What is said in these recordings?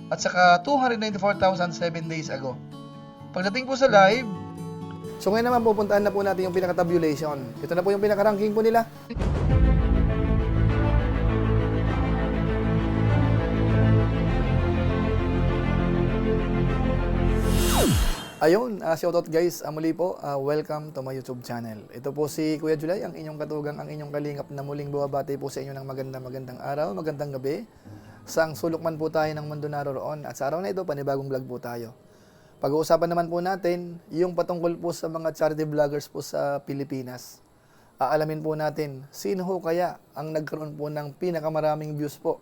at saka 294,000 7 days ago. Pagdating po sa live, So ngayon naman pupuntahan na po natin yung pinaka-tabulation. Ito na po yung pinaka-ranking po nila. Ayun, shoutout guys, muli po, welcome to my YouTube channel. Ito po si Kuya Julay, ang inyong katugang, ang inyong kalingap na muling bumabati po sa inyo ng magandang araw, magandang gabi. Saang sulok man po tayo ng mundo naroroon. At sa araw na ito, panibagong vlog po tayo. Pag-uusapan naman po natin yung patungkol po sa mga charity vloggers po sa Pilipinas. Aalamin po natin, sino ho kaya ang nagkaroon po ng pinakamaraming views po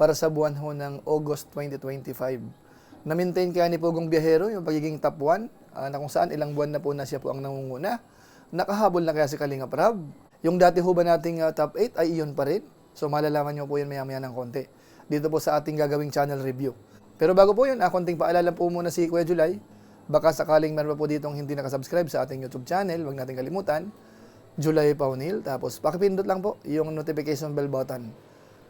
para sa buwan ho ng August 2025. Na-maintain kaya ni Pugong Biyahero yung pagiging top 1 na kung saan ilang buwan na po na siya po ang nangunguna. Nakahabol na kaya si Kalingap Rab. Yung dati ho ba nating top 8 ay iyon pa rin. So malalaman nyo po yun maya-maya ng konti. Dito po sa ating gagawing channel review. Pero bago po yun, konting paalala po muna si Kuya Julay. Baka sakaling meron pa po ditong hindi nakasubscribe sa ating YouTube channel, huwag natin kalimutan. Julay Paunil. Tapos pakipindot lang po yung notification bell button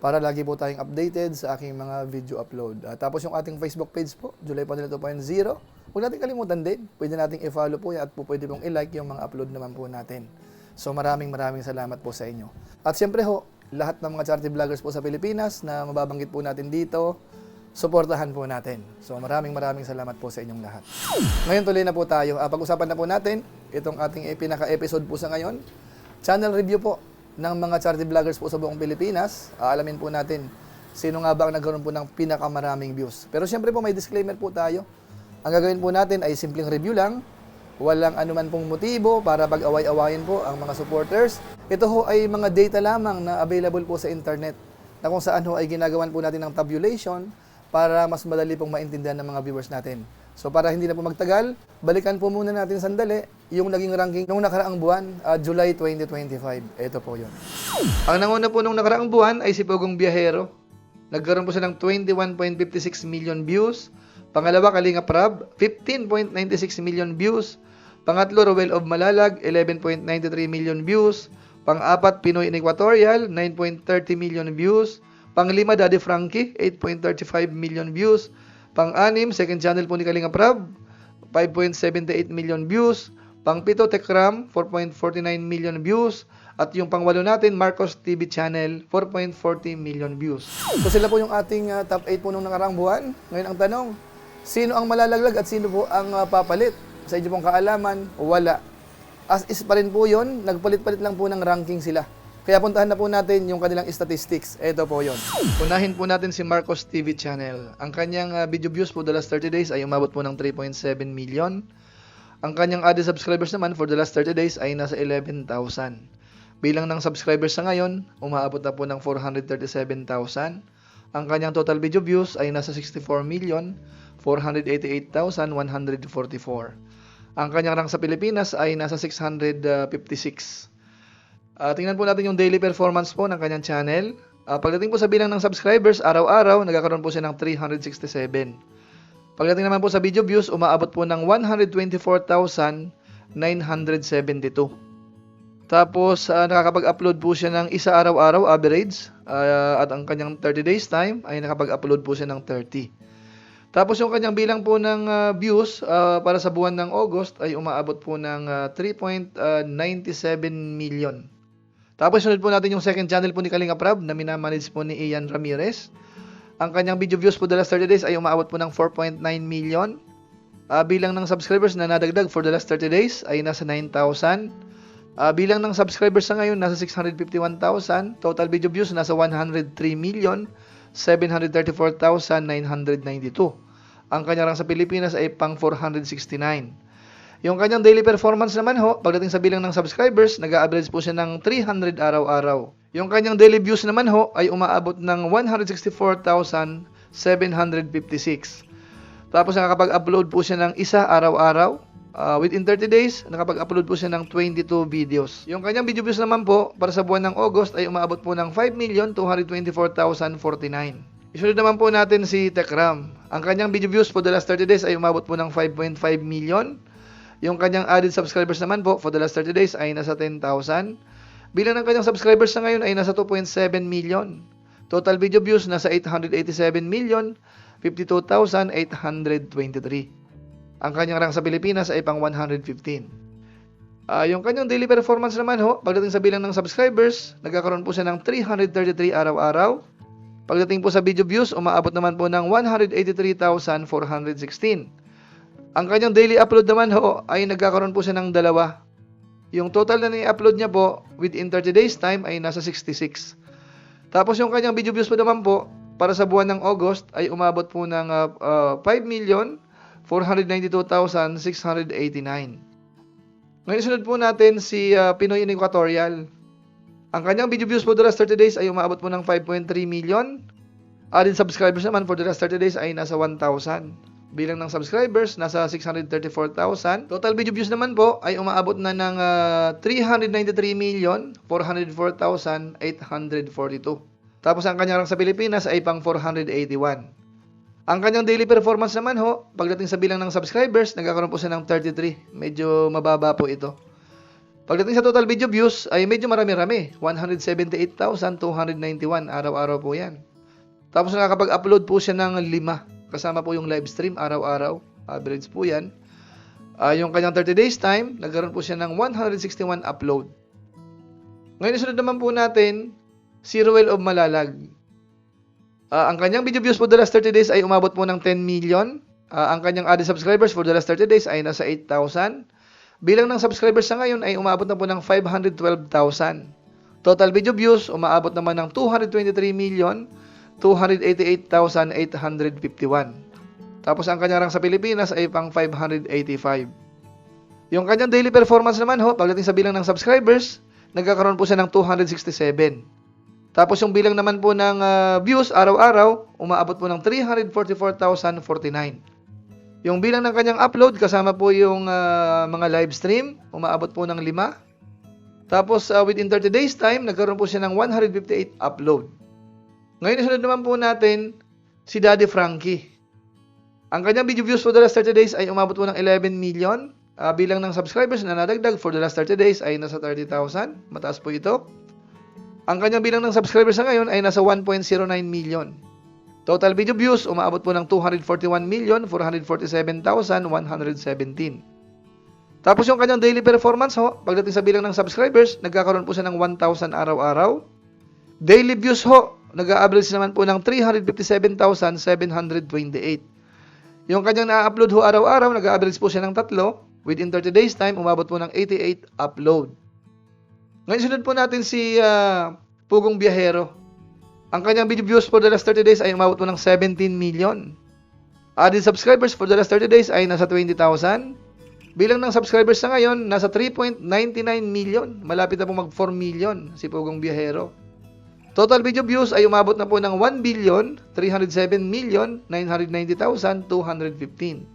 para lagi po tayong updated sa aking mga video upload. Tapos yung ating Facebook page po, Julay Paunil 2.0. Huwag natin kalimutan din. Pwede nating i-follow po yan at po pwede pong i-like yung mga upload naman po natin. So maraming salamat po sa inyo. At siyempre ho, lahat ng mga charity vloggers po sa Pilipinas na mababanggit po natin dito, suportahan po natin. So maraming salamat po sa inyong lahat. Ngayon tuloy na po tayo. Pag-usapan na po natin itong ating pinaka-episode po sa ngayon. Channel review po ng mga charity vloggers po sa buong Pilipinas. Alamin po natin sino nga ba ang nagkaroon po ng pinakamaraming views. Pero siyempre po may disclaimer po tayo. Ang gagawin po natin ay simpleng review lang. Walang anuman pong motibo para pag-away-awayin po ang mga supporters. Ito ho ay mga data lamang na available po sa internet na kung saan ho ay ginagawan po natin ng tabulation para mas madali pong maintindihan ng mga viewers natin. So para hindi na po magtagal, balikan po muna natin sandali yung naging ranking nung nakaraang buwan, July 2025. Ito po yun. ang nanguna po nung nakaraang buwan ay si Pugong Biyahero. Nagkaroon po siya ng 21.56 million views. Pangalawa, Kalingap Rab, 15.96 million views. Pangatlo, Rowell of Malalag, 11.93 million views. Pang-apat, Pinoy in Equatorial, 9.30 million views. Pang-lima, Daddy Frankie, 8.35 million views. Pang-anim, second channel po ni Kalingap Rab, 5.78 million views. Pang-pito, Tekram, 4.49 million views. At yung pang-walo natin, Marcos TV Channel, 4.40 million views. So sila po yung ating top 8 po nung nakaraang buwan. Ngayon ang tanong, sino ang malalaglag at sino po ang papalit? Sa inyo pong kaalaman, wala. As is pa rin po yun, nagpalit-palit lang po ng ranking sila. Kaya puntahan na po natin yung kanilang statistics. Ito po yun. Unahin po natin si Marcos TV Channel. Ang kanyang video views for the last 30 days ay umabot po ng 3.7 million. Ang kanyang added subscribers naman for the last 30 days ay nasa 11,000. Bilang ng subscribers sa ngayon, umaabot na po ng 437,000. Ang kanyang total video views ay nasa 64,488,144. Ang kanyang rank sa Pilipinas ay nasa 656. Tingnan po natin yung daily performance po ng kanyang channel. Pagdating po sa bilang ng subscribers, araw-araw, nagkakaroon po siya ng 367. Pagdating naman po sa video views, umaabot po ng 124,972. Tapos, nakakapag-upload po siya ng isa araw-araw, average. At ang kanyang 30 days time ay nakapag-upload po siya ng 30. Tapos yung kanyang bilang po ng views para sa buwan ng August ay umaabot po ng 3.97 million. Tapos sunod po natin yung second channel po ni Kalingap Rab na minamanage po ni Ian Ramirez. Ang kanyang video views po the last 30 days ay umaabot po ng 4.9 million. Bilang ng subscribers na nadagdag for the last 30 days ay nasa 9,000. Bilang ng subscribers sa ngayon nasa 651,000. Total video views nasa 103,734,992. Ang kanyang rank sa Pilipinas ay pang 469. Yung kanyang daily performance naman ho, pagdating sa bilang ng subscribers, nag-a-average po siya ng 300 araw-araw. Yung kanyang daily views naman ho, ay umaabot ng 164,756. Tapos nakakapag-upload po siya ng isa araw-araw. Within 30 days, nakapag-upload po siya ng 22 videos. Yung kanyang video views naman po, para sa buwan ng August, ay umaabot po ng 5,224,049. Isunod naman po natin si Tekram. Ang kanyang video views for the last 30 days ay umabot po ng 5.5 million. Yung kanyang added subscribers naman po for the last 30 days ay nasa 10,000. Bilang ng kanyang subscribers sa ngayon ay nasa 2.7 million. Total video views nasa 887 million. Ang kanyang rank sa Pilipinas ay pang 115. Yung kanyang daily performance naman ho, pagdating sa bilang ng subscribers, nagkakaroon po siya ng 333 araw-araw. Pagdating po sa video views, umaabot naman po ng 183,416. Ang kanyang daily upload naman ho, ay nagkakaroon po siya ng dalawa. Yung total na ni-upload niya po within 30 days time ay nasa 66. Tapos yung kanyang video views po naman po, para sa buwan ng August ay umabot po ng 5,492,689. Ngayon sunod po natin si Pinoy in Equatorial. Ang kanyang video views for the last 30 days ay umabot po ng 5.3 million. Added subscribers naman for the last 30 days ay nasa 1,000. Bilang ng subscribers, nasa 634,000. Total video views naman po ay umaabot na ng 393,404,842. Tapos ang kanyang rank sa Pilipinas ay pang 481. Ang kanyang daily performance naman ho, pagdating sa bilang ng subscribers, nagkakaroon po siya ng 33. Medyo mababa po ito. Pagdating sa total video views, ay medyo marami-rami. 178,291 araw-araw po yan. Tapos nakakapag-upload po siya ng 5. Kasama po yung live stream araw-araw. Average po yan. Yung kanyang 30 days time, nagkaroon po siya ng 161 upload. Ngayon isunod naman po natin, si Ruel of Malalag. Ang kanyang video views for the last 30 days ay umabot po ng 10 million. Ang kanyang added subscribers for the last 30 days ay nasa 8,000. Bilang ng subscribers sa ngayon ay umabot na po ng 512,000. Total video views, umaabot naman ng 223,288,851. Tapos ang kanyang rank sa Pilipinas ay pang 585. Yung kanyang daily performance naman ho, pagdating sa bilang ng subscribers, nagkakaroon po siya ng 267. Tapos yung bilang naman po ng views araw-araw, umaabot po ng 344,049. Yung bilang ng kanyang upload, kasama po yung mga live stream, umaabot po ng 5. Tapos within 30 days time, nagkaroon po siya ng 158 upload. Ngayon isunod naman po natin si Daddy Frankie. Ang kanyang video views for the last 30 days ay umabot po ng 11 million. Bilang ng subscribers na nadagdag for the last 30 days ay nasa 30,000. Mataas po ito. Ang kanyang bilang ng subscribers sa ngayon ay nasa 1.09 million. Total video views, umaabot po ng 241,447,117. Tapos yung kanyang daily performance ho, pagdating sa bilang ng subscribers, nagkakaroon po siya ng 1,000 araw-araw. Daily views ho, nag-a-average naman po ng 357,728. Yung kanyang na-upload ho araw-araw, nag-a-average po siya ng 3. Within 30 days time, umabot po ng 88 upload. Ngayon sunod po natin si Pugong Biyahero. Ang kanyang video views for the last 30 days ay umabot po ng 17 million. Added subscribers for the last 30 days ay nasa 20,000. Bilang ng subscribers sa ngayon, nasa 3.99 million. Malapit na po mag 4 million si Pugong Biyahero. Total video views ay umabot na po ng 1,307,990,215.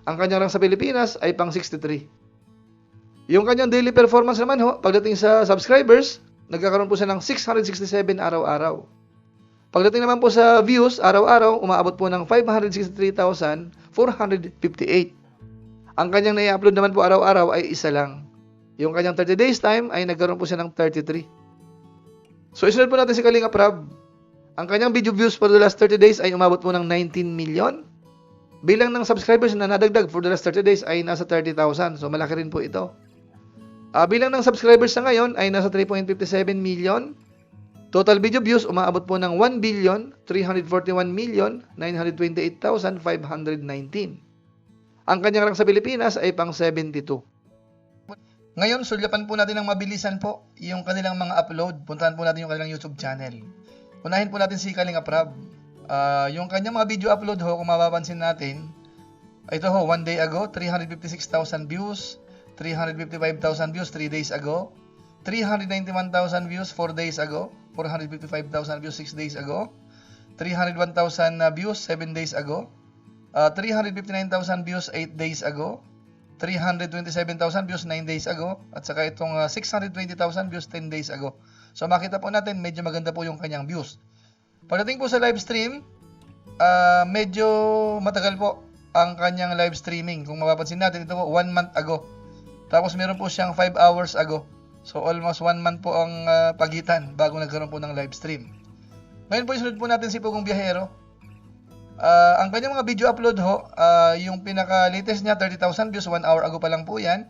Ang kanyang rank sa Pilipinas ay pang 63. Yung kanyang daily performance naman ho, pagdating sa subscribers, nagkakaroon po siya ng 667 araw-araw. Pagdating naman po sa views, araw-araw, umaabot po ng 563,458. Ang kanyang na-upload naman po araw-araw ay isa lang. Yung kanyang 30 days time ay nagkaroon po siya ng 33. So, isunod po natin si Kalinga Prab. Ang kanyang video views for the last 30 days ay umabot po ng 19 million. Bilang ng subscribers na nadagdag for the last 30 days ay nasa 30,000. So, malaki rin po ito. Bilang ng subscribers sa ngayon ay nasa 3.57 million. Total video views, umaabot po ng 1,341,928,519. Ang kanyang rank sa Pilipinas ay pang 72. Ngayon, sulyapan po natin ng mabilisan po yung kanilang mga upload. Puntahan po natin yung kanilang YouTube channel. Unahin po natin si Kalinga Prab. Yung kanyang mga video upload ho, kung mapapansin natin, ito ho, 1 day ago, 356,000 views, 355,000 views 3 days ago, 391,000 views 4 days ago, 455,000 views 6 days ago, 301,000 views 7 days ago, 359,000 views 8 days ago, 327,000 views 9 days ago, at saka itong 620,000 views 10 days ago. So makita po natin, medyo maganda po yung kanyang views. Pagdating po sa live stream, medyo matagal po ang kanyang live streaming. Kung mapapansin natin, ito po 1 month ago. Tapos meron po siyang 5 hours ago. So almost 1 month po ang pagitan bago nagkaroon po ng live stream. Ngayon po isunod po natin si Pugong Biyahero. Ang kanyang mga video upload ho, yung pinaka-latest niya, 30,000 views, 1 hour ago pa lang po yan.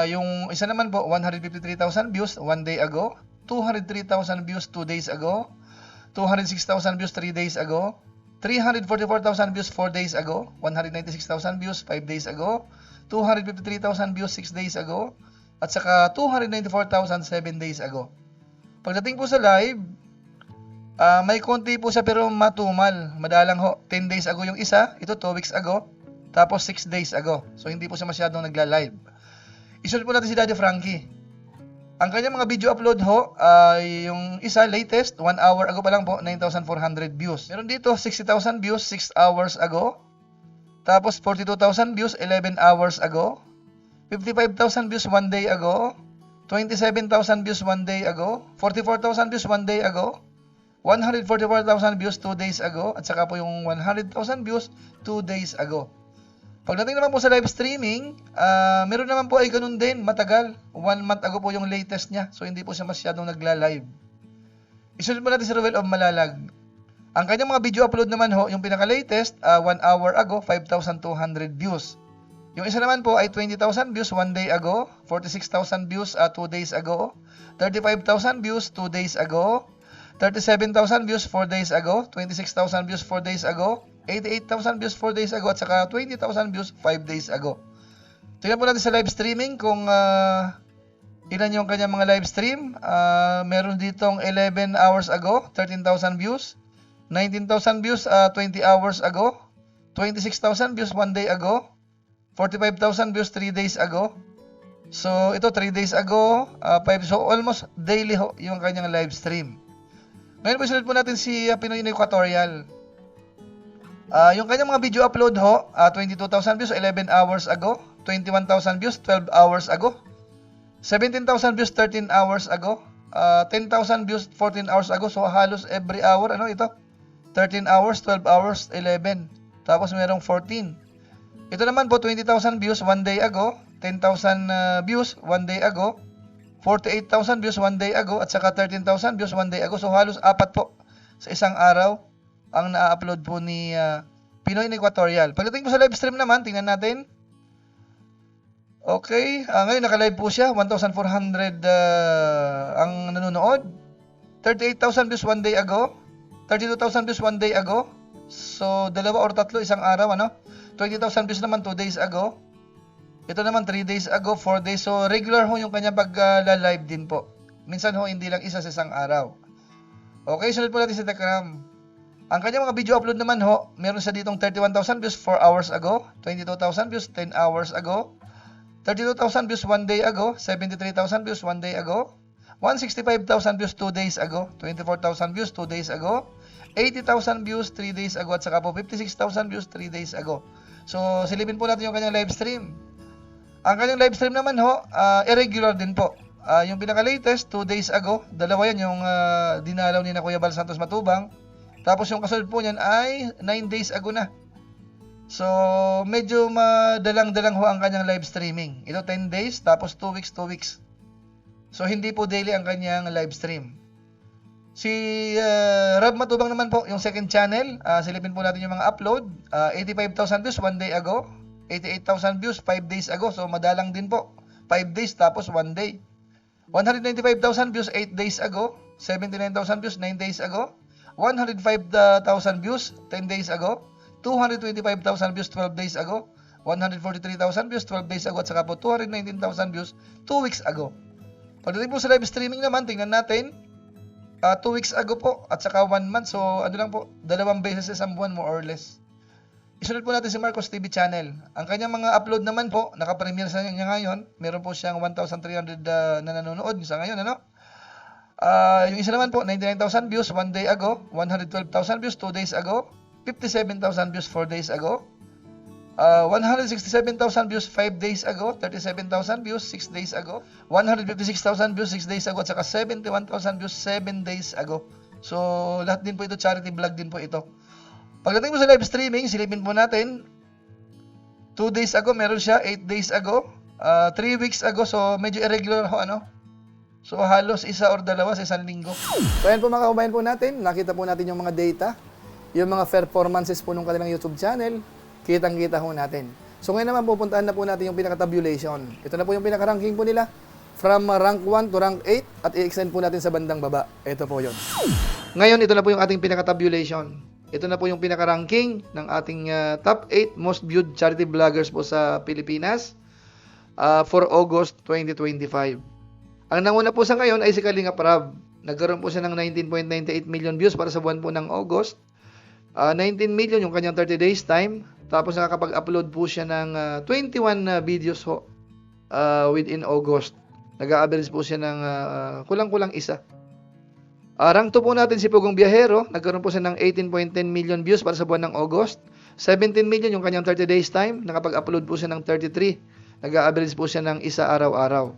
Yung isa naman po, 153,000 views 1 day ago, 203,000 views 2 days ago, 206,000 views 3 days ago, 344,000 views 4 days ago, 196,000 views 5 days ago, 253,000 views 6 days ago, at saka 294,000 7 days ago. Pagdating po sa live, may konti po siya pero matumal. Madalang ho. 10 days ago yung isa, ito 2 weeks ago, tapos 6 days ago. So hindi po siya masyadong nagla-live. Isunod po natin si Daddy Frankie. Ang kanyang mga video upload ho, yung isa latest, 1 hour ago pa lang po, 9,400 views. Meron dito 60,000 views 6 hours ago. Tapos 42,000 views 11 hours ago. 55,000 views 1 day ago. 27,000 views 1 day ago. 44,000 views 1 day ago. 144,000 views 2 days ago. At saka po yung 100,000 views 2 days ago. Pagdating naman po sa live streaming, meron naman po ay ganun din, matagal. 1 month ago po yung latest niya. So hindi po siya masyadong nagla-live. Isunod po natin si Ruel of Malalag. Ang kanyang mga video upload naman ho, yung pinaka-latest, 1 hour ago, 5,200 views. Yung isa naman po ay 20,000 views 1 day ago, 46,000 views 2 days ago, 35,000 views 2 days ago, 37,000 views 4 days ago, 26,000 views 4 days ago, 88,000 views 4 days ago, at saka 20,000 views 5 days ago. Tingnan po natin sa live streaming kung ilan yung kanyang mga live stream. Meron ditong 11 hours ago, 13,000 views, 19,000 views 20 hours ago, 26,000 views 1 day ago, 45,000 views 3 days ago. So ito 3 days ago, 5, so almost daily ho yung kanyang live stream. Ngayon po sunod po natin si Pinoy Equatorial. Yung kanyang mga video upload ho, 22,000 views 11 hours ago, 21,000 views 12 hours ago, 17,000 views 13 hours ago, 10,000 views 14 hours ago. So halos every hour, ano ito? 13 hours, 12 hours, 11. Tapos merong 14. Ito naman po 20,000 views 1 day ago, 10,000 views 1 day ago, 48,000 views 1 day ago, at saka 13,000 views 1 day ago. So halos 4 po sa isang araw ang na-upload po ni Pinoy Equatorial. Pagdating po sa live stream naman, tingnan natin. Okay, ngayon naka-live po siya, 1,400 ang nanonood. 38,000 views 1 day ago, 32,000 views 1 day ago. So, 2 or 3 isang araw, ano? 20,000 views naman 2 days ago. Ito naman 3 days ago, 4 days. So, regular ho yung kanyang pag-live din po. Minsan ho, hindi lang isa sa isang araw. Okay, sunod po natin si Tekram. Ang kanyang mga video upload naman ho, meron siya ditong 31,000 views 4 hours ago, 22,000 views 10 hours ago, 32,000 views 1 day ago, 73,000 views 1 day ago, 165,000 views 2 days ago, 24,000 views 2 days ago, 80,000 views 3 days ago, at saka po 56,000 views 3 days ago. So, silipin po natin yung kanyang live stream. Ang kanyang live stream naman ho, irregular din po. Yung pinaka-latest, 2 days ago, dalawa yan yung dinalaw ni na Kuya Bal Santos Matubang. Tapos yung kasunod po niyan ay 9 days ago na. So, medyo madalang-dalang ho ang kanyang live streaming. Ito 10 days, tapos 2 weeks, 2 weeks. So, hindi po daily ang kanyang live stream. Si Rob Matubang naman po, yung second channel, silipin po natin yung mga upload. 85,000 views 1 day ago, 88,000 views 5 days ago. So, madalang din po. 5 days tapos 1 day. 195,000 views 8 days ago, 79,000 views 9 days ago, 105,000 views 10 days ago, 225,000 views 12 days ago, 143,000 views 12 days ago, at saka po 219,000 views 2 weeks ago. Pagdating po sa live streaming naman, tingnan natin. 2 weeks ago po, at saka 1 month. So, ano lang po, 2 beses sa isang buwan, more or less. Isunod po natin si Marcos TV Channel. Ang kanyang mga upload naman po, naka-premiere sa niya ngayon. Meron po siyang 1,300 na nanonood sa ngayon, ano? Yung isa naman po, 99,000 views 1 day ago, 112,000 views 2 days ago, 57,000 views 4 days ago, 167,000 views 5 days ago, 37,000 views 6 days ago, 156,000 views 6 days ago, at saka 71,000 views 7 days ago. So, lahat din po ito, charity vlog din po ito. Pagdating po sa live streaming, silipin po natin. 2 days ago, meron siya. 8 days ago. 3 weeks ago. So, medyo irregular ho, ano? So, halos 1 or 2 sa isang linggo. So, ayan po mga kabayan po natin. Nakita po natin yung mga data yung mga performances po ng kanilang YouTube channel, kitang-kita ho natin. So ngayon naman pupuntahan na po natin yung pinaka-tabulation. Ito na po yung pinaka-ranking po nila from rank 1 to rank 8 at i-extend po natin sa bandang baba. Ito po yun. Ngayon, ito na po yung ating pinaka-tabulation. Ito na po yung pinaka-ranking ng ating top 8 most viewed charity vloggers po sa Pilipinas for August 2025. Ang nanguna po sa ngayon ay si Kalinga Prab. Nagkaroon po siya ng 19.98 million views para sa buwan po ng August. 19 million yung kanyang 30 days time. Tapos nakakapag-upload po siya ng 21 videos ho, within August. Nag-a-average po siya ng kulang-kulang isa. Rank 2 po natin si Pugong Biyahero. Nagkaroon po siya ng 18.10 million views para sa buwan ng August. 17 million yung kanyang 30 days time. Nakapag-upload po siya ng 33. Nag-a-average po siya ng isa araw-araw.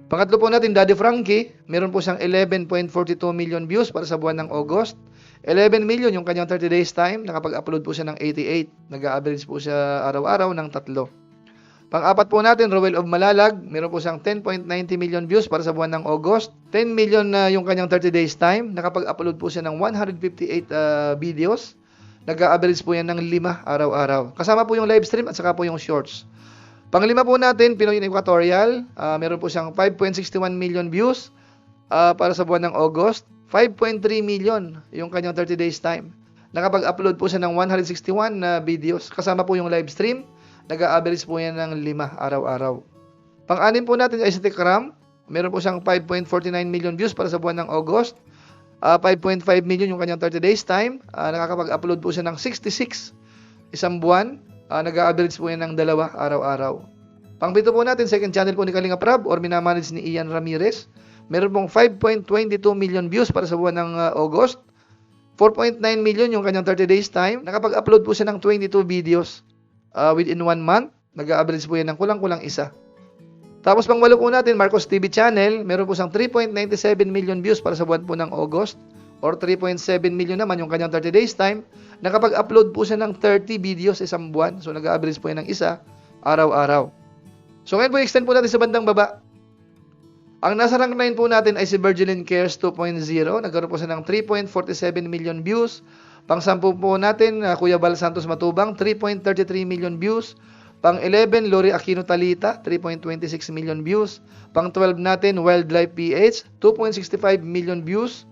Pangatlo po natin, Daddy Frankie. Meron po siyang 11.42 million views para sa buwan ng August. 11 million yung kanyang 30 days time. Nakapag-upload po siya ng 88. Nag-a-average po siya araw-araw ng 3. Pang-apat po natin, Roel of Malalag. Meron po siyang 10.90 million views para sa buwan ng August. 10 million na yung kanyang 30 days time. Nakapag-upload po siya ng 158 videos. Nag-a-average po yan ng 5 araw-araw. Kasama po yung live stream at saka po yung shorts. Panglima po natin, Pinoy Equatorial. Meron po siyang 5.61 million views para sa buwan ng August. 5.3 million yung kanyang 30 days time. Nakapag-upload po siya ng 161 videos. Kasama po yung live stream. Nag-a-average po yan ng 5 araw-araw. Pang-anim po natin ay si Tikram. Meron po siyang 5.49 million views para sa buwan ng August. 5.5 million yung kanyang 30 days time. Nakakapag-upload po siya ng 66 isang buwan. Nag-a-average po yan ng 2 araw-araw. Pang-pito po natin, second channel po ni Kalinga Prab or minamanage ni Ian Ramirez. Meron pong 5.22 million views para sa buwan ng August. 4.9 million yung kanyang 30 days time. Nakapag-upload po siya ng 22 videos within 1 month. Nag-a-average po yan ng kulang-kulang isa. Tapos pang-walo po natin, Marcos TV channel. Meron po siyang 3.97 million views para sa buwan po ng August. Or 3.7 million naman yung kanyang 30 days time. Nakapag-upload po siya ng 30 videos isang buwan. So nag-a-average po yan ng isa araw-araw. So ngayon po extend po natin sa bandang baba. Ang nasa rank 9 po natin ay si Virgilin Cares 2.0. Nagkaroon po siya ng 3.47 million views. Pang-10 po natin, Kuya Bal Santos Matubang, 3.33 million views. Pang-11, Lori Aquino Talita, 3.26 million views. Pang-12 natin, Wildlife PH, 2.65 million views.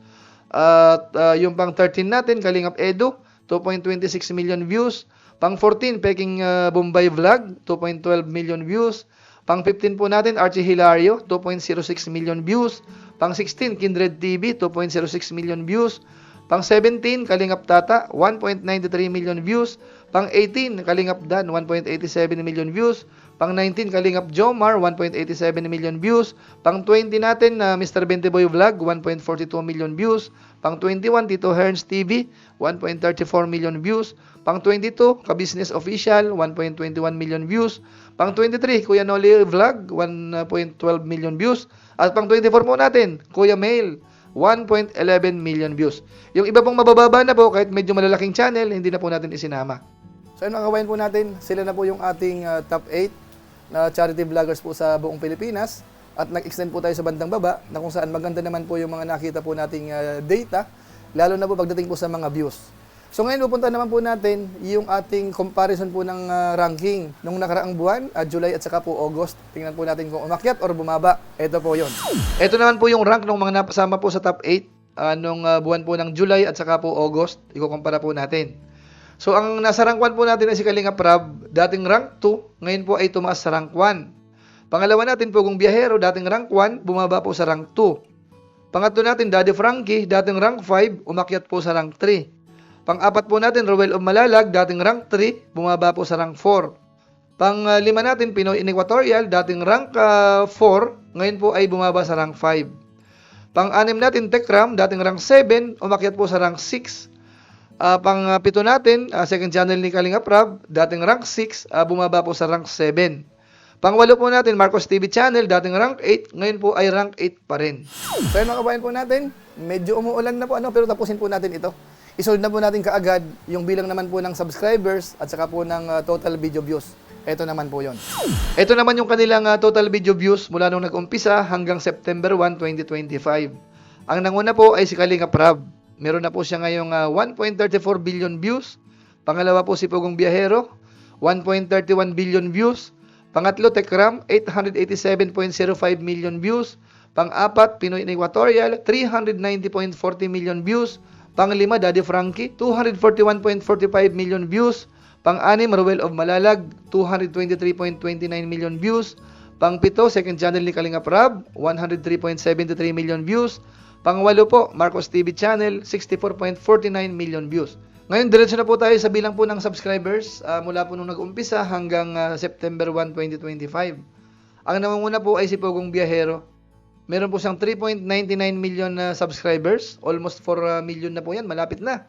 At yung pang-13 natin, Kalingap Edu, 2.26 million views. Pang-14, Peking Bombay Vlog, 2.12 million views. Pang-15 po natin, Archie Hilario, 2.06 million views. Pang-16, Kindred TV, 2.06 million views. Pang-17, Kalingap Tata, 1.93 million views. Pang-18, Kalingap Dan, 1.87 million views. Pang-19, Kalingap Jomar, 1.87 million views. Pang-20 natin, Mr. Benteboy Vlog, 1.42 million views. Pang-21, Tito Herns TV, 1.34 million views. Pang-22, Ka-Business Official, 1.21 million views. Pang-23, Kuya Noli Vlog, 1.12 million views. At pang-24 po natin, Kuya Mail, 1.11 million views. Yung iba pong mabababa na po, kahit medyo malalaking channel, hindi na po natin isinama. So yun mga kabayan po natin, sila na po yung ating top 8 na charity vloggers po sa buong Pilipinas. At nag-extend po tayo sa bandang baba na kung saan maganda naman po yung mga nakita po nating data, lalo na po pagdating po sa mga views. So ngayon pupunta naman po natin yung ating comparison po ng ranking nung nakaraang buwan, July at saka po August. Tingnan po natin kung umakyat or bumaba. Ito po yon. Ito naman po yung rank ng mga napasama po sa top 8 nung buwan po ng July at saka po August. Ikukumpara po natin. So ang nasa rank 1 po natin ay si Kalinga Prab, dating rank 2, ngayon po ay tumaas sa rank 1. Pangalawa natin, Pugong Biyahero, dating rank 1, bumaba po sa rank 2. Pangatlo natin, Daddy Frankie, dating rank 5, umakyat po sa rank 3. Pang-apat po natin, Roel of Malalag, dating rank 3, bumaba po sa rank 4. Pang-lima natin, Pinoy Equatorial, dating rank 4, ngayon po ay bumaba sa rank 5. Pang-anim natin, Tekram, dating rank 7, umakyat po sa rank 6. Pang-pito natin, second channel ni Kalinga Prab, dating rank 6, bumaba po sa rank 7. Pang-walo po natin, Marcos TV channel, dating rank 8, ngayon po ay rank 8 pa rin. So yun mga kabayan po natin, medyo umuulan na po pero tapusin po natin ito. Isolve na po natin kaagad yung bilang naman po ng subscribers at saka po ng total video views. Ito naman po yon. Ito naman yung kanilang total video views mula nung nag-umpisa hanggang September 1, 2025. Ang nanguna po ay si Kalinga Prab. Meron na po siya ngayong 1.34 billion views. Pangalawa po si Pugong Biyahero, 1.31 billion views. Pangatlo, Tekram, 887.05 million views. Pang-apat, Pinoy Equatorial, 390.40 million views. Pang-lima, Daddy Frankie, 241.45 million views. Pang-anim, Ruel of Malalag, 223.29 million views. Pang-pito, second channel ni Kalingap Rab, 103.73 million views. Pang-walo po, Marcos TV channel, 64.49 million views. Ngayon, diretso na po tayo sa bilang po ng subscribers mula po nung nag-umpisa hanggang September 1, 2025. Ang namanguna po ay si Pugong Biyahero. Meron po siyang 3.99 million na subscribers. Almost 4 million na po yan. Malapit na.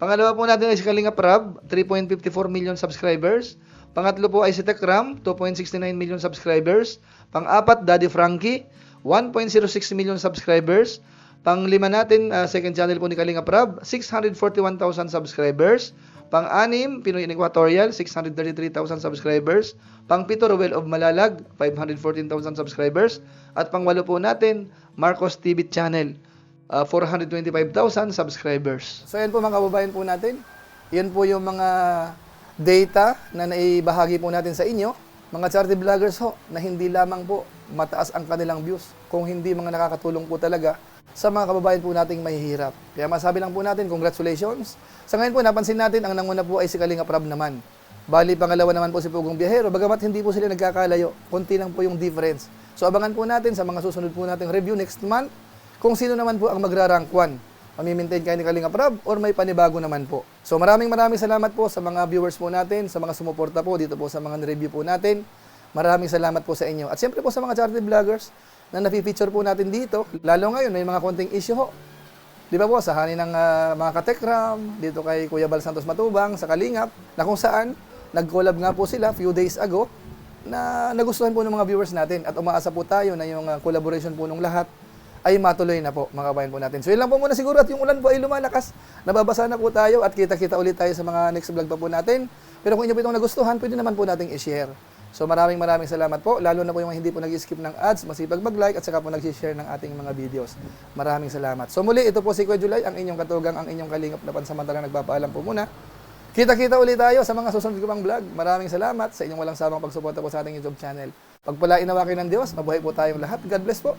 Pangalawa po natin ay si Kalingap Rab, 3.54 million subscribers. Pangatlo po ay si Tekram, 2.69 million subscribers. Pang-apat, Daddy Frankie, 1.06 million subscribers. Pang-lima natin, second channel po ni Kalingap Rab, 641,000 subscribers. Pang-anim, Pinoy Equatorial, 633,000 subscribers. Pang-pito, Ruel of Malalag, 514,000 subscribers. At pang-walo po natin, Marcos TV channel, 425,000 subscribers. So yan po mga kababayan po natin. Yan po yung mga data na naibahagi po natin sa inyo. Mga charity vloggers ho, na hindi lamang po mataas ang kanilang views, kung hindi mga nakakatulong po talaga sa mga kababayan po nating mahihirap. Kaya masabi lang po natin, congratulations. Sa ngayon po, napansin natin, ang nanguna po ay si Kalingap Rab naman. Bali, pangalawa naman po si Pugong Biyahero. Bagamat hindi po sila nagkakalayo, konti lang po yung difference. So abangan po natin sa mga susunod po nating review next month, kung sino naman po ang magra-rank 1. Mamimaintain kayo ni Kalingap Rab or may panibago naman po. So maraming salamat po sa mga viewers po natin, sa mga sumuporta po dito po sa mga review po natin. Maraming salamat po sa inyo. At siyempre po sa mga charity vloggers na napi-feature po natin dito, lalo ngayon may mga konting issue ho. Di ba po, sa hanin ng mga katekram, dito kay Kuya Bal Santos Matubang, sa Kalingap, na kung saan, nag-collab nga po sila few days ago, na nagustuhan po ng mga viewers natin. At umaasa po tayo na yung collaboration po ng lahat ay matuloy na po, mga kabayan po natin. So yun lang po muna siguro, at yung ulan po ay lumalakas. Nababasa na po tayo at kita-kita ulit tayo sa mga next vlog pa po natin. Pero kung inyo po itong nagustuhan, pwede naman po nating i-share. So maraming salamat po, lalo na po yung hindi po nag-skip ng ads, masipag mag-like at saka po nag-share ng ating mga videos. Maraming salamat. So muli, ito po si Kuya Julay, ang inyong katugang, ang inyong kalingap na pansamantalang nagpapaalam po muna. Kita-kita ulit tayo sa mga susunod ko pang vlog. Maraming salamat sa inyong walang sawang pagsuporta po sa ating YouTube channel. Pagpalain nawa kayo ng Diyos, mabuhay po tayong lahat. God bless po.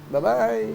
Bye-bye!